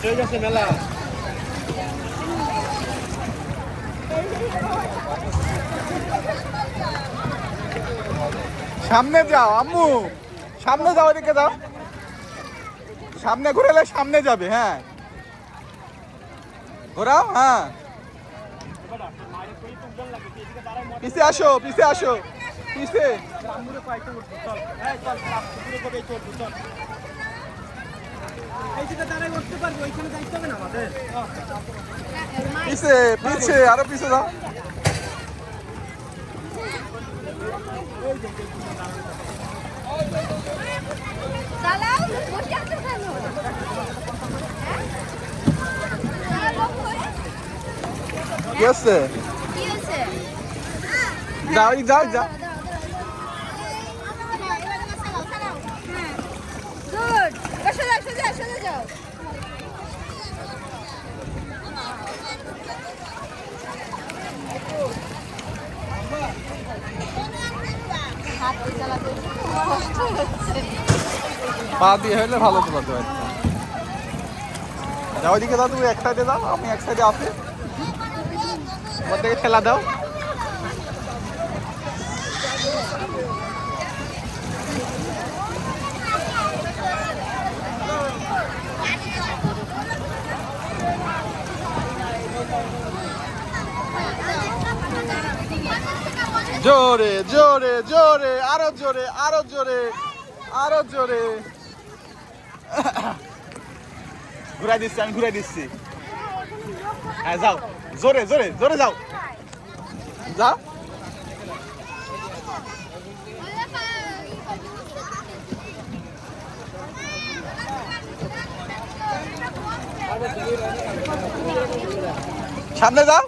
ঠিক আছে মেলা। সামনে যাও আম্মু, সামনে যাও, এদিকে যাও, সামনে ঘুরেলে সামনে যাবে। হ্যাঁ ঘোরাও, হ্যাঁ পিছে আসো, পিছে আসো, পিছে পিছে পিছে, আরো পিছে যাও। কি আছে? যাও যাও যাও। পা দিয়ে হইলে ভালো তোলা তো। যাও ওইদিকে দাও, তুমি এক সাইডে দাও, আমি এক সাইডে আছি, ওর দিকে ঠেলা দাও। জোরে জোরে জোরে, আরো জোরে, আরো জোরে, আরো জোরে। ঘুরাই দিচ্ছি, আমি ঘুরাই দিচ্ছি। হ্যাঁ যাও, জোরে জোরে জোরে যাও, যাও। সামনে যাও।